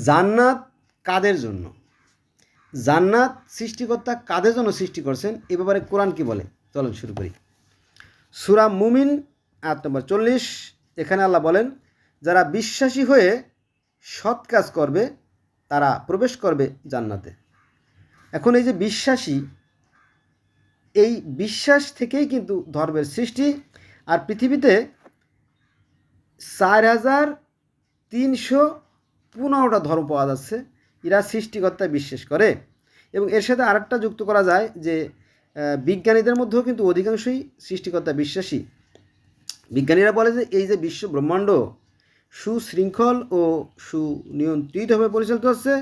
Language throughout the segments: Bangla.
জান্নাত কাদের জন্য, জান্নাত সৃষ্টিকর্তা কাদের জন্য সৃষ্টি করছেন এ ব্যাপারে কোরআন কি বলে, চলুন শুরু করি। সূরা মুমিন আয়াত নম্বর 40, এখানে আল্লাহ বলেন, যারা বিশ্বাসী হয়ে সৎ কাজ করবে তারা প্রবেশ করবে জান্নাতে। এখন এই যে বিশ্বাসী, এই বিশ্বাস থেকেই কিন্তু ধর্মের সৃষ্টি। আর পৃথিবীতে 4315টা ধর্ম পাওয়া যাচ্ছে, এরা সৃষ্টিকর্তায় বিশ্বাস করে। এবং এর সাথে আরেকটা যুক্ত করা যায় যে বিজ্ঞানীদের মধ্যেও কিন্তু অধিকাংশই সৃষ্টিকর্তা বিশ্বাসী। বিজ্ঞানীরা বলে যে এই যে বিশ্ব ব্রহ্মাণ্ড সুশৃঙ্খল ও সুনিয়ন্ত্রিতভাবে পরিচালিত হচ্ছে,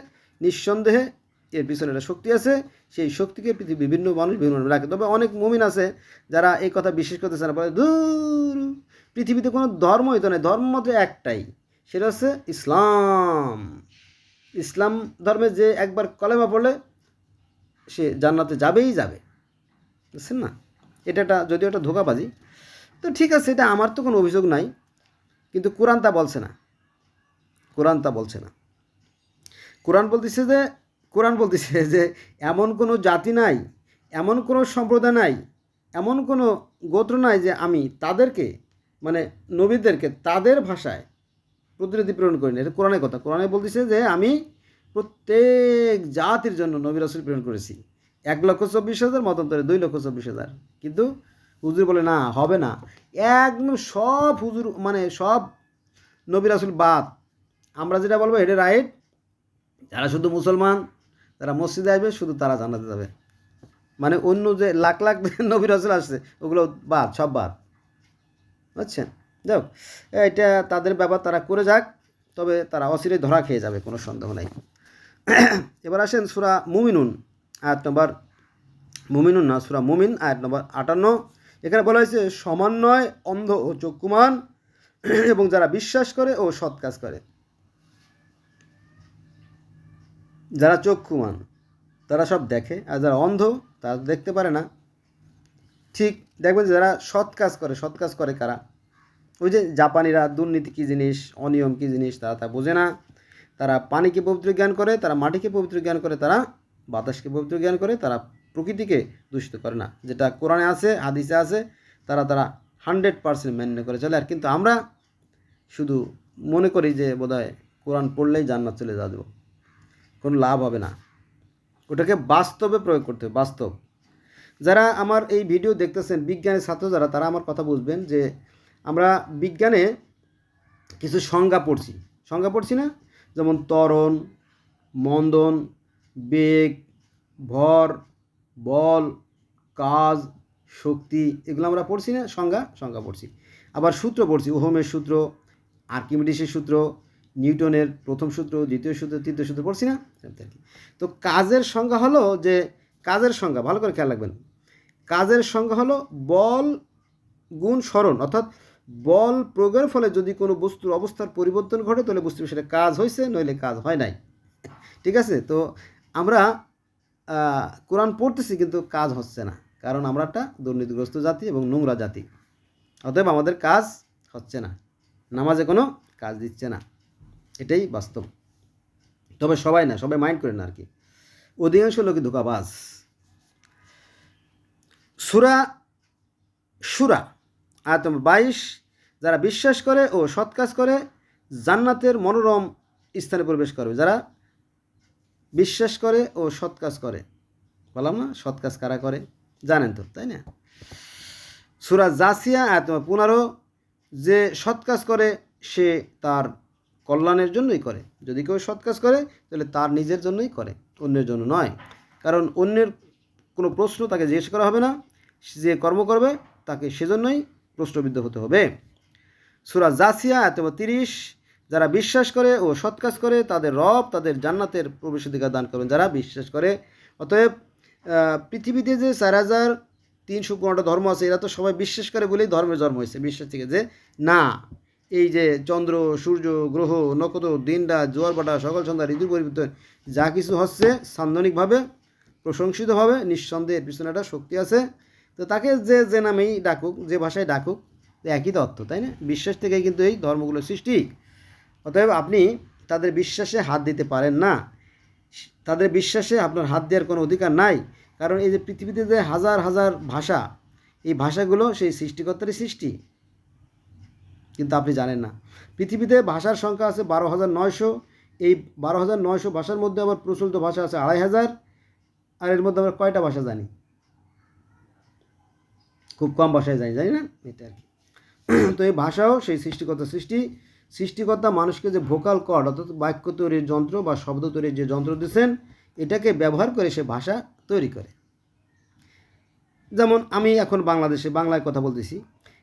নিঃসন্দেহে এর পিছনে একটা শক্তি আছে। সেই শক্তিকে পৃথিবীর বিভিন্ন মানুষ বিভিন্নভাবে রাখে। তবে অনেক মুমিন আছে যারা এই কথা বিশ্বাস করতেছে না, বলে দূর, পৃথিবীতে কোনো ধর্মই তো নেই, ধর্ম মাত্র একটাই, সেটা হচ্ছে ইসলাম। ইসলাম ধর্মে যে একবার কলেমা পড়লে সে জান্নাতে যাবেই যাবে, বুঝছেন না? এটা যদিও একটা ধোঁকাবাজি। তো ঠিক আছে, এটা আমার তো কোনো অভিযোগ নাই, কিন্তু কোরআন তা বলছে না। কোরআন তা বলছে না। কোরআন বলতেছে যে এমন কোনো জাতি নাই, এমন কোনো সম্প্রদায় নাই, এমন কোনো গোত্র নাই যে আমি তাদেরকে, মানে নবীদেরকে তাদের ভাষায় প্রতিনিধি প্রেরণ করিনি। এটা কোরআনের কথা। কোরআনে বলতেছে যে আমি প্রত্যেক জাতির জন্য নবী রাসূল প্রেরণ করেছি। 1,24,000 মতান্তরে 2,24,000। কিন্তু হুজুর বলে না, হবে না, একদম সব হুজুর মানে সব নবী রাসূল বাদ, আমরা যেটা বলবো এটা রাইট। যারা শুধু মুসলমান, তারা মসজিদে আসবে, শুধু তারা জান্নাতে যাবে। মানে অন্য যে লাখ লাখ নবী রাসূল আসছে ওগুলো বাদ, সব বাদ, বুঝছেন? যাক, এটা তাদের ব্যাপার, তারা করে যাক, তবে তারা অচিরেই ধরা খেয়ে যাবে, কোনো সন্দেহ নাই। এবার আসেন সূরা মুমিনুন আয়াত নম্বর, মুমিনুন না, সূরা মুমিন আয়াত নম্বর 58। এখানে বলা হয়েছে সমন্বয় অন্ধ ও চক্ষুমান এবং যারা বিশ্বাস করে ও সৎ কাজ করে। যারা চক্ষুমান তারা সব দেখে, আর যারা অন্ধ তারা দেখতে পারে না। ঠিক দেখবেন যারা সৎ কাজ করে, সৎ কাজ করে কারা? ওই যে জাপানিরা দুর্নীতি কী জিনিস, অনিয়ম কী জিনিস তারা তা বোঝে না। তারা পানিকে পবিত্র জ্ঞান করে, তারা মাটিকে পবিত্র জ্ঞান করে, তারা বাতাসকে পবিত্র জ্ঞান করে, তারা প্রকৃতিকে দূষিত করে না। যেটা কোরআনে আছে, হাদিসে আছে, তারা 100% মেনে করে চলে। আর কিন্তু আমরা শুধু মনে করি যে বোধহয় কোরআন পড়লেই জান্নাত চলে যাব, কোনো লাভ হবে না। ওটাকে বাস্তবে প্রয়োগ করতে হবে, বাস্তব। যারা আমার এই ভিডিও দেখতেছেন বিজ্ঞানের ছাত্র যারা, তারা আমার কথা বুঝবেন যে আমরা বিজ্ঞানে কিছু সংজ্ঞা পড়ছি না? যেমন ত্বরণ, মন্দন, বেগ, ভর, বল, কাজ, শক্তি, এগুলো আমরা পড়ছি না? সংজ্ঞা পড়ছি। আবার সূত্র পড়ছি, ওহমের সূত্র, আর্কিমিডিসের সূত্র, নিউটনের প্রথম সূত্র, দ্বিতীয় সূত্র, তৃতীয় সূত্র পড়ছি না? তো কাজের সংজ্ঞা হলো যে, কাজের সংজ্ঞা ভালো করে খেয়াল রাখবেন। কাজের সংজ্ঞা হলো বল গুণ সরণ, অর্থাৎ বল প্রয়োগের ফলে যদি কোনো বস্তুর অবস্থার পরিবর্তন ঘটে তাহলে বুঝতে হবে সেটা কাজ হয়েছে, নইলে কাজ হয় নাই। ঠিক আছে? তো আমরা কোরআন পড়তেছি কিন্তু কাজ হচ্ছে না, কারণ আমরা একটা দুর্নীতিগ্রস্ত জাতি এবং নোংরা জাতি। অতএব আমাদের কাজ হচ্ছে না, নামাজে কোনো কাজ দিচ্ছে না, এটাই বাস্তব। তবে সবাই না, সবাই মাইন্ড করেন না আর কি, অধিকাংশ লোকই ধোঁকাবাজ। সূরা শুরা আয়াত নম্বর 22, যারা বিশ্বাস করে ও সৎ কাজ করে জান্নাতের মনোরম স্থানে প্রবেশ করবে। যারা বিশ্বাস করে ও সৎ কাজ করে, বললাম না সৎ কাজ কারা করে জানেন তো, তাই না? সূরা জাসিয়া আয়াত নম্বর 15, যে সৎ কাজ করে সে তার কল্যাণের জন্যই করে। যদি কেউ সৎ কাজ করে তাহলে তার নিজের জন্যই করে, অন্যের জন্য নয়। কারণ অন্যের কোনো প্রশ্ন তাকে জিজ্ঞেস করা হবে না, যে কর্ম করবে তাকে সেজন্যই প্রশ্নবিদ্ধ হতে হবে। সূরা জাসিয়া আয়াত নম্বর 30, যারা বিশ্বাস করে ও সৎ কাজ করে তাদের রব তাদের জান্নাতের প্রবেশাধিকার দান করবেন, যারা বিশ্বাস করে। অতএব পৃথিবীতে যে 4315টা ধর্ম আছে, এরা তো সবাই বিশ্বাস করে বলেই ধর্মের জন্ম হয়েছে। বিশ্বাস থেকে যে না, এই যে চন্দ্র, সূর্য, গ্রহ, নক্ষত্র, দিন রাত, জোয়ার ভাটা, সকাল সন্ধ্যা, ঋতু পরিবর্তন যা কিছু হচ্ছে সান্দনিকভাবে, প্রশংসিতভাবে, নিঃসন্দেহে এর পিছনে একটা শক্তি আছে। তো তাকে যে নামেই ডাকুক, যে ভাষায় ডাকুক, একই তত্ত্ব, তাই না? বিশ্বাস থেকেই কিন্তু এই ধর্মগুলোর সৃষ্টি। অতএব আপনি তাদের বিশ্বাসে হাত দিতে পারেন না। তাদের বিশ্বাসে আপনার হাত দেওয়ার কোনো অধিকার নাই। কারণ এই যে পৃথিবীতে যে হাজার হাজার ভাষা, এই ভাষাগুলো সেই সৃষ্টিকর্তারই সৃষ্টি, কিন্তু আপনি জানেন না। পৃথিবীতে ভাষার সংখ্যা আছে 12,900। এই 12,900 ভাষার মধ্যে আবার প্রচলিত ভাষা আছে 2,500। আর এর মধ্যে আমরা কয়টা ভাষা জানি? খুব কম ভাষায় জানি না, এটা আর কি। তো এই ভাষাও সেই সৃষ্টিকর্তা সৃষ্টিকর্তা মানুষকে যে ভোকাল কর্ড অর্থাৎ বাক্য তৈরির যন্ত্র বা শব্দ তৈরির যে যন্ত্র দিয়েছেন, এটাকে ব্যবহার করে সে ভাষা তৈরি করে। যেমন আমি এখন বাংলাদেশে বাংলায় কথা বলতেছি,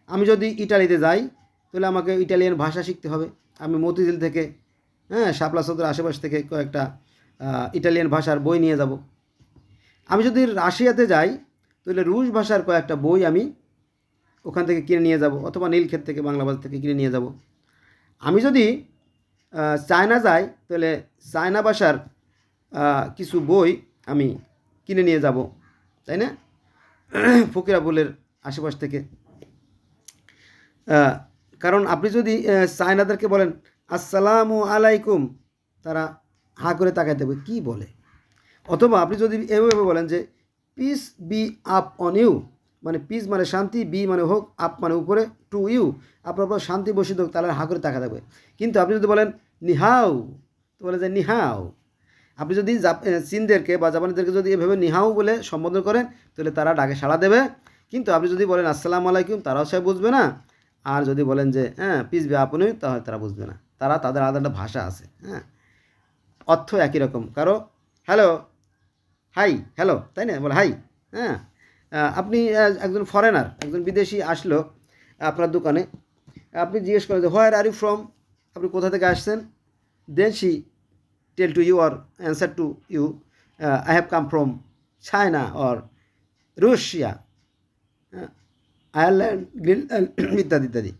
আমি যদি ইটালিতে যাই তাহলে আমাকে ইটালিয়ান ভাষা শিখতে হবে। আমি মতিঝিল থেকে, শাপলা চৌধুরীর আশেপাশ থেকে কয়েকটা ইটালিয়ান ভাষার বই নিয়ে যাব। আমি যদি রাশিয়াতে যাই তাহলে রুশ ভাষার কয়েকটা বই আমি ওখান থেকে কিনে নিয়ে যাব, অথবা নীলক্ষেত থেকে বাংলা বাজার থেকে কিনে নিয়ে যাব। আমি যদি চায়না যাই তাহলে চায়না ভাষার কিছু বই আমি কিনে নিয়ে যাব, তাই না? ফকিরাপুলের আশেপাশ থেকে। কারণ আপনি যদি চায়নাদেরকে বলেন আসসালামু আলাইকুম, তারা হা করে তাকাই দেবে, কী বলে। অথবা আপনি যদি এভাবে বলেন যে peace be upon you, মানে পিস মানে শান্তি, বি মানে হোক, আপ মানে উপরে, টু ইউ আপনার উপর শান্তি বসিত হোক, তাহলে হা করে তাকা থাকবে। কিন্তু আপনি যদি বলেন নিহাও, তো বলে যে নিহাও। আপনি যদি চীনদেরকে বা জাপানিদেরকে যদি এভাবে নিহাও বলে সম্বোধন করেন তাহলে তারা ডাকে সাড়া দেবে। কিন্তু আপনি যদি বলেন আসসালামু আলাইকুম, তারাও সে বুঝবে না। আর যদি বলেন যে peace be upon you, তাহলে তারা বুঝবে না। তাদের আলাদা একটা ভাষা আছে, অর্থ একই রকম। কারো হ্যালো, হাই, হ্যালো, তাই না, বলে হাই। আপনি একজন ফরেনার, একজন বিদেশি আসলো আপনার দোকানে, আপনি জিজ্ঞেস করেন যে হোয়ার আর ইউ ফ্রম, আপনি কোথা থেকে আসছেন। Then she tell to you or answer to you I have come from China or Russia, Ireland, Greenland ইত্যাদি ইত্যাদি।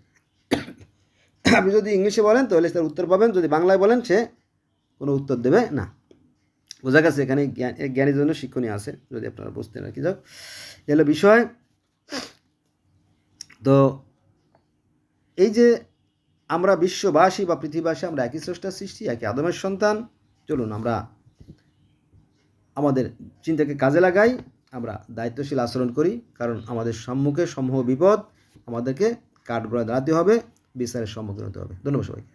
আপনি যদি ইংলিশে বলেন তাহলে তার উত্তর পাবেন, যদি বাংলায় বলেন সে কোনো উত্তর দেবে না। বোঝা গেছে? এখানে জ্ঞানের জন্য শিক্ষণীয় আছে, যদি আপনারা বুঝতেন আর কি। যাক, এলো বিষয়। তো এই যে আমরা বিশ্ববাসী বা পৃথিবীবাসী, আমরা একই স্রষ্টার সৃষ্টি, একই আদমের সন্তান। চলুন আমরা আমাদের চিন্তাকে কাজে লাগাই, আমরা দায়িত্বশীল আচরণ করি। কারণ আমাদের সম্মুখে সমূহ বিপদ, আমাদেরকে কাঠগড়ায় দাঁড়াতে হবে, বিচারের সম্মুখীন হতে হবে। ধন্যবাদ সবাইকে।